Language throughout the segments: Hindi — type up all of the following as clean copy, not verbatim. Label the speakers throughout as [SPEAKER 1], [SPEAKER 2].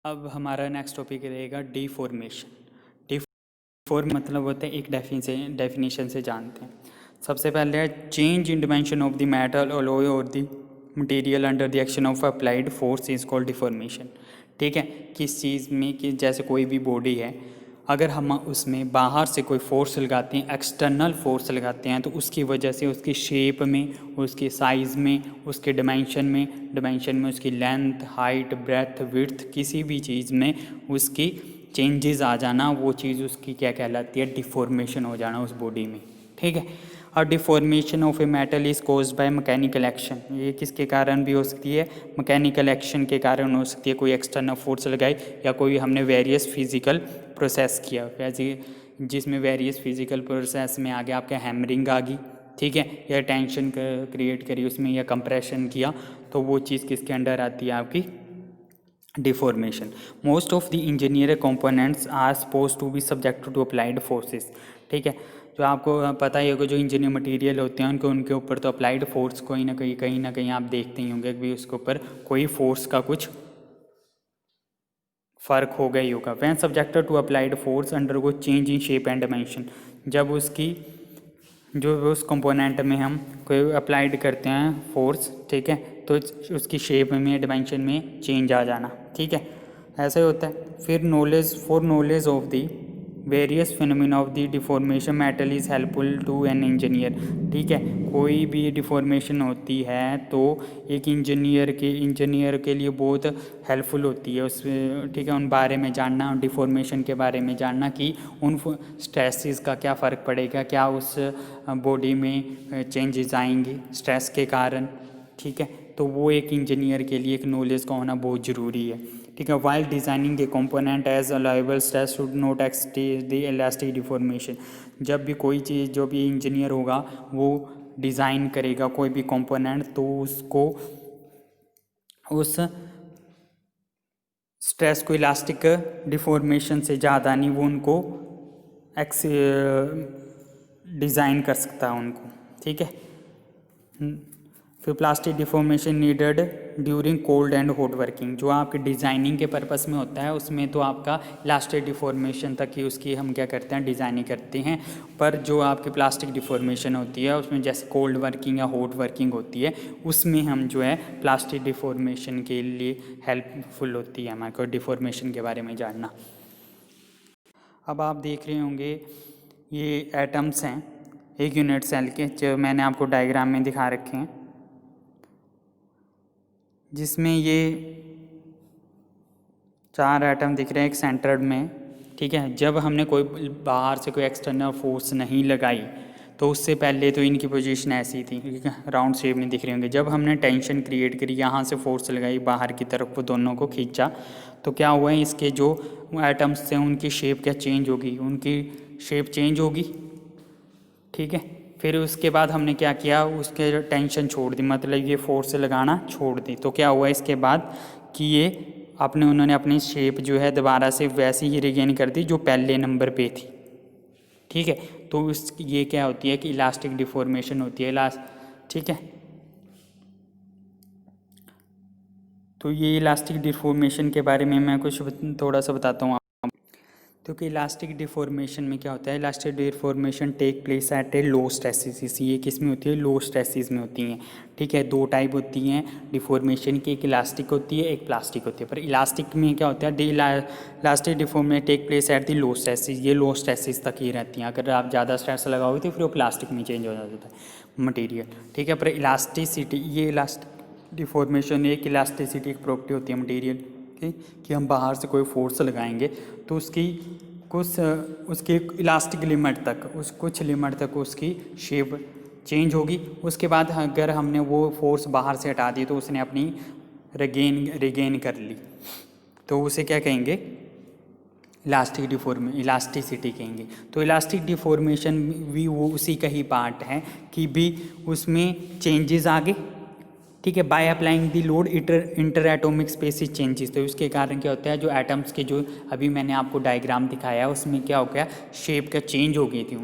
[SPEAKER 1] अब हमारा नेक्स्ट टॉपिक रहेगा डिफॉर्मेशन। डिफॉर्म मतलब होता है, एक डेफिनेशन से जानते हैं। सबसे पहले है change in dimension of the metal alloy और the material under the action of applied force is called deformation. ठीक है, किस चीज़ में कि जैसे कोई भी बॉडी है, अगर हम उसमें बाहर से कोई फोर्स लगाते हैं, एक्सटर्नल फोर्स लगाते हैं, तो उसकी वजह से उसकी शेप में, उसके साइज़ में, उसके डिमेंशन में उसकी लेंथ, हाइट, ब्रेथ, विड्थ, किसी भी चीज़ में उसकी चेंजेस आ जाना, वो चीज़ उसकी क्या कहलाती है, डिफॉर्मेशन हो जाना उस बॉडी में। ठीक है, और deformation of a metal is caused by mechanical action. ये किसके कारण भी हो सकती है, मैकेनिकल एक्शन के कारण हो सकती है। कोई एक्सटर्नल फोर्स लगाई या कोई हमने वेरियस फिजिकल प्रोसेस किया, वैसे जिसमें वेरियस फिजिकल प्रोसेस में आ गया आपका हैमरिंग आ गई, ठीक है, या टेंशन क्रिएट करी उसमें या कंप्रेशन किया, तो वो चीज़ किसके अंडर आती है, आपकी deformation. Most of the engineer components are suppose to be subject to applied forces. ठीक है, जो आपको पता ही होगा, जो इंजीनियर मटेरियल होते हैं उनके ऊपर तो अप्लाइड फोर्स कोई ना कहीं ना कहीं आप देखते ही होंगे कि उसके ऊपर कोई फोर्स का कुछ फ़र्क हो गई होगा। When subjected to applied force under को change in shape and dimension. जब उसकी जो उस कंपोनेंट में हम कोई अप्लाइड करते हैं फोर्स, ठीक है, तो उसकी शेप में, डायमेंशन में चेंज आ जाना। ठीक है, ऐसे होता है। फिर knowledge of the various phenomena of the deformation metal is helpful to an engineer. ठीक है, कोई भी डिफॉर्मेशन होती है तो एक इंजीनियर के लिए बहुत हेल्पफुल होती है उस, ठीक है, उन बारे में जानना, डिफॉर्मेशन के बारे में जानना कि उन स्ट्रेसेस का क्या फ़र्क पड़ेगा, क्या उस बॉडी में चेंजेस आएंगे स्ट्रेस के कारण। ठीक है, तो वो एक इंजीनियर के लिए एक नॉलेज का होना बहुत ज़रूरी है। ठीक है, while designing a component as allowable stress should not exceed the elastic deformation. जब भी कोई चीज़, जो भी इंजीनियर होगा वो डिज़ाइन करेगा कोई भी कंपोनेंट, तो उसको उस स्ट्रेस को इलास्टिक डिफॉर्मेशन से ज़्यादा नहीं, वो उनको डिज़ाइन कर सकता है उनको। ठीक है, फिर plastic deformation needed during cold and hot working. जो आपके डिज़ाइनिंग के पर्पस में होता है उसमें तो आपका इलास्टिक डिफॉर्मेशन तक ही उसकी हम क्या करते हैं, डिज़ाइनिंग करते हैं। पर जो आपकी प्लास्टिक डिफॉर्मेशन होती है उसमें जैसे कोल्ड वर्किंग या हॉट वर्किंग होती है, उसमें हम जो है प्लास्टिक डिफॉर्मेशन के लिए हेल्पफुल होती है हमारे को डिफॉर्मेशन के बारे में जानना। अब आप देख रहे होंगे ये एटम्स हैं एक यूनिट सेल के, जो मैंने आपको डायग्राम में दिखा रखे हैं, जिसमें ये 4 एटम दिख रहे हैं एक सेंटर में। ठीक है, जब हमने कोई बाहर से कोई एक्सटर्नल फोर्स नहीं लगाई तो उससे पहले तो इनकी पोजीशन ऐसी थी, ठीक है, राउंड शेप में दिख रहे होंगे। जब हमने टेंशन क्रिएट करी, यहाँ से फोर्स लगाई बाहर की तरफ, वो दोनों को खींचा, तो क्या हुआ है, इसके जो एटम्स थे उनकी शेप क्या चेंज होगी, उनकी शेप चेंज होगी। ठीक है, फिर उसके बाद हमने क्या किया, उसके टेंशन छोड़ दी, मतलब ये फोर्स लगाना छोड़ दी, तो क्या हुआ इसके बाद कि ये उन्होंने अपनी शेप जो है दोबारा से वैसी ही रिगेन कर दी जो पहले नंबर पे थी। ठीक है, तो ये क्या होती है कि इलास्टिक डिफॉर्मेशन होती है ठीक है, तो ये इलास्टिक डिफॉर्मेशन के बारे में मैं कुछ थोड़ा सा बताता हूँ। क्योंकि इलास्टिक डिफॉर्मेशन में क्या होता है, elastic deformation take place at a low stresses. ये किस में होती है, लो स्ट्रेसिस में होती हैं। ठीक है, 2 टाइप होती हैं डिफॉर्मेशन की, एक इलास्टिक होती है, एक प्लास्टिक होती है। पर इलास्टिक में क्या होता है, elastic deformation take place at the low stresses, ये लो स्ट्रेसिस तक ही रहती हैं। अगर आप ज़्यादा स्ट्रेस लगाओगे तो फिर वो प्लास्टिक में चेंज हो जाता है मटीरियल। ठीक है, पर इलास्टिसिटी, ये इलास्टिक डिफॉर्मेशन एक इलास्टिसिटी एक प्रॉपर्टी होती है मटीरियल कि हम बाहर से कोई फोर्स लगाएंगे तो उसकी उसकी इलास्टिक लिमिट तक, कुछ लिमिट तक उसकी शेप चेंज होगी। उसके बाद अगर हमने वो फोर्स बाहर से हटा दी तो उसने अपनी रिगेन कर ली, तो उसे क्या कहेंगे, इलास्टिसिटी कहेंगे। तो इलास्टिक डिफॉर्मेशन भी वो उसी का ही पार्ट है कि भी उसमें चेंजेस आ गए। ठीक है, by applying the load inter atomic spaces changes. तो उसके कारण क्या होता है, जो एटम्स के, जो अभी मैंने आपको डायग्राम दिखाया उसमें क्या हो गया, शेप का चेंज हो गई थी,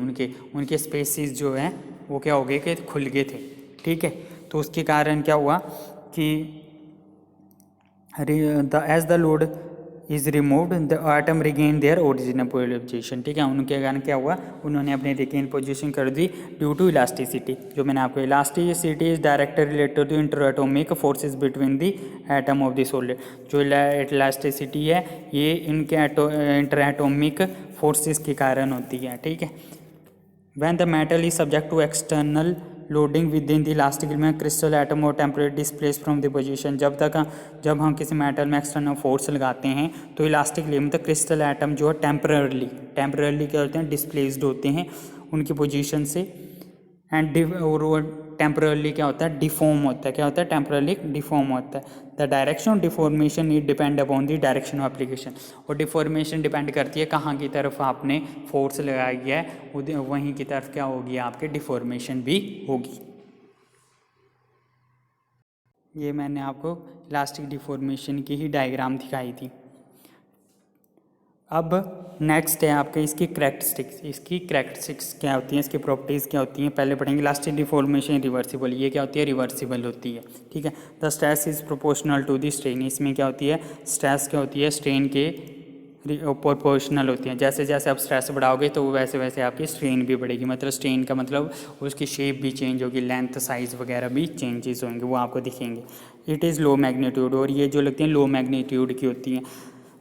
[SPEAKER 1] उनके स्पेसिस जो हैं वो क्या हो गए कि खुल गए थे। ठीक है, तो उसके कारण क्या हुआ कि as the load is removed the item regain their original position. ठीक है, उनके कारण क्या हुआ, उन्होंने अपनी रिगेन पोजीशन कर दी ड्यू टू इलास्टिसिटी। जो मैंने आपको, elasticity is directly related to interatomic forces between the atom of the solid. जो इलास्टिसिटी है ये इनके इंटरएटॉमिक फोर्सेस के कारण होती है। ठीक है, when the metal is subject to external loading within the elastic में क्रिस्टल एटम और temporary displace from the position. जब हम किसी मेटल में एक्सटर्नल फोर्स लगाते हैं तो इलास्टिक में तो क्रिस्टल एटम जो है टेम्परेरली क्या होते हैं, डिस्प्लेस्ड होते हैं उनकी पोजीशन से। और वो टेम्परली क्या होता है, डिफॉर्म होता है। क्या होता है, टेम्परली डिफॉर्म होता है। The direction of deformation it depend upon the direction of application. और डिफॉर्मेशन डिपेंड करती है कहाँ की तरफ आपने फोर्स लगाई है, वहीं की तरफ क्या होगी, आपके डिफॉर्मेशन भी होगी। ये मैंने आपको इलास्टिक डिफॉर्मेशन की ही डायग्राम दिखाई थी। अब नेक्स्ट है आपके इसकी करेक्टरिस्टिक्स क्या होती हैं, इसकी प्रॉपर्टीज़ क्या होती हैं, पहले पढ़ेंगे। इलास्टिक डिफॉर्मेशन रिवर्सिबल, ये क्या होती है, रिवर्सिबल होती है। ठीक है, the stress is proportional to the strain. इसमें क्या होती है, स्ट्रेस क्या होती है, स्ट्रेन के प्रोपोर्शनल होती है। जैसे जैसे आप स्ट्रेस बढ़ाओगे तो वैसे वैसे आपकी स्ट्रेन भी बढ़ेगी। मतलब स्ट्रेन का मतलब उसकी शेप भी चेंज होगी, लेंथ साइज़ वगैरह भी चेंजेस होंगे, वो आपको दिखेंगे। इट इज़ लो मैग्नीट्यूड, और ये जो लगती हैं लो मैग्नीट्यूड की होती हैं।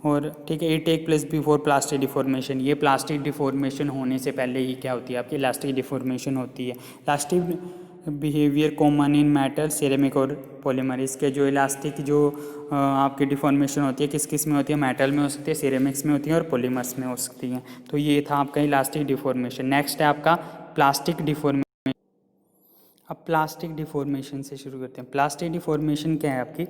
[SPEAKER 1] और ठीक है, it take place before plastic deformation. ये प्लास्टिक डिफॉर्मेशन होने से पहले ही क्या होती है, आपकी इलास्टिक डिफॉर्मेशन होती है। Elastic behaviour common in metal, ceramic और पॉलीमर। इसके जो इलास्टिक जो आपकी डिफॉर्मेशन होती है किस किस में होती है, मेटल में हो सकती है, सिरेमिक्स में होती है और पॉलीमर्स में हो सकती हैं। तो ये था आपका इलास्टिक डिफॉर्मेशन। नेक्स्ट है आपका प्लास्टिक डिफॉर्मेशन। अब प्लास्टिक डिफॉर्मेशन से शुरू करते हैं। प्लास्टिक डिफॉर्मेशन क्या है आपकी,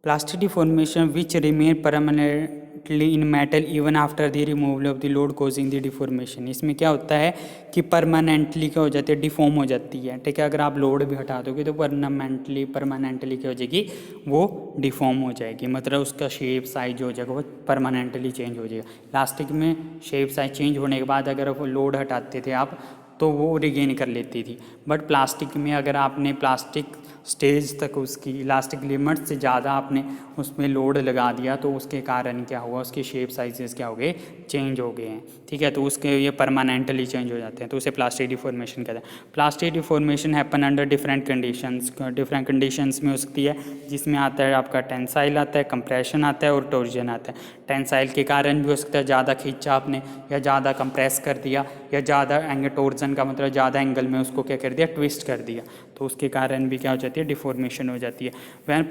[SPEAKER 1] plastic deformation which remain permanently in metal even after the removal of the load causing the deformation. इसमें क्या होता है कि परमानेंटली क्या हो जाती है, डिफॉर्म हो जाती है। ठीक है, अगर आप लोड भी हटा दोगे तो परमानेंटली क्या हो जाएगी, वो डिफॉर्म हो जाएगी। मतलब उसका शेप साइज हो जाएगा, वो परमानेंटली चेंज हो जाएगा। प्लास्टिक में शेप साइज चेंज होने के बाद अगर वो लोड हटाते थे आप तो वो रिगेन कर लेती थी। बट प्लास्टिक में अगर आपने प्लास्टिक स्टेज तक उसकी इलास्टिक लिमिट से ज़्यादा आपने उसमें लोड लगा दिया तो उसके कारण क्या हुआ, उसके शेप साइजेस क्या हो गए, चेंज हो गए हैं। ठीक है, तो उसके ये परमानेंटली चेंज हो जाते हैं, तो उसे प्लास्टिक डिफॉर्मेशन कहते हैं। Plastic deformation happen under different conditions में हो सकती है, जिसमें आता है आपका टेंसाइल आता है, कंप्रेशन आता है और टॉर्जन आता है। टेंसाइल के कारण भी हो सकता है, ज़्यादा खींचा आपने या ज़्यादा कंप्रेस कर दिया या ज़्यादा टॉर्जन का मतलब ज़्यादा एंगल में उसको क्या कर दिया, ट्विस्ट कर दिया, तो उसके कारण भी क्या हो जाती है, डिफॉर्मेशन हो जाती है। when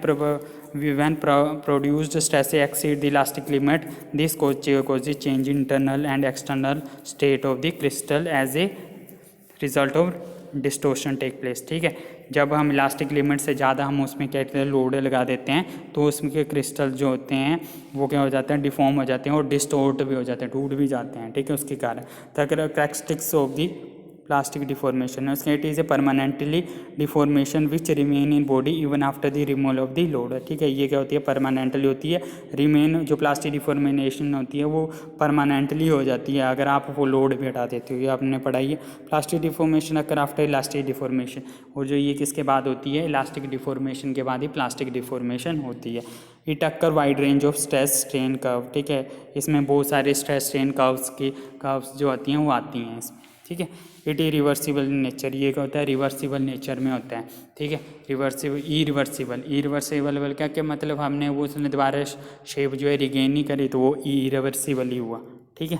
[SPEAKER 1] produced stress exceed the elastic limit, this causes change in internal and external state of the crystal as a result of distortion take place. ठीक है, जब हम इलास्टिक लिमिट से ज़्यादा हम उसमें क्या कहते हैं, लोड लगा देते हैं तो उसमें के क्रिस्टल जो होते हैं वो क्या हो जाते हैं, डिफॉर्म हो जाते हैं और डिस्टोर्ट भी हो जाते हैं, टूट भी जाते हैं। ठीक है, उसके कारण the characteristics of the plastic deformation, उसके it is a permanently deformation which remain in body even after the removal of the load. ठीक है, ये क्या होती है, परमानेंटली होती है। रिमेन जो प्लास्टिक डिफॉर्मेशन होती है वो परमानेंटली हो जाती है अगर आप वो लोड भी हटा देते हो। ये आपने पढ़ाई है, plastic deformation occur after elastic deformation. और जो ये किसके बाद होती है, इलास्टिक डिफॉर्मेशन के बाद ही प्लास्टिक डिफॉर्मेशन होती है। It occur wide range of stress strain curve. ठीक है, इसमें बहुत सारे स्ट्रेस स्ट्रेन कर्व्स जो आती हैं वो आती हैं इसमें। ठीक है, इट रिवर्सिबल नेचर, ये क्या होता है, रिवर्सिबल नेचर में होता है। ठीक है, इरिवर्सिबल क्या मतलब हमने वो उसने दोबारा शेप जो है रिगेन नहीं करी तो वो इरिवर्सिबल ही हुआ। ठीक है,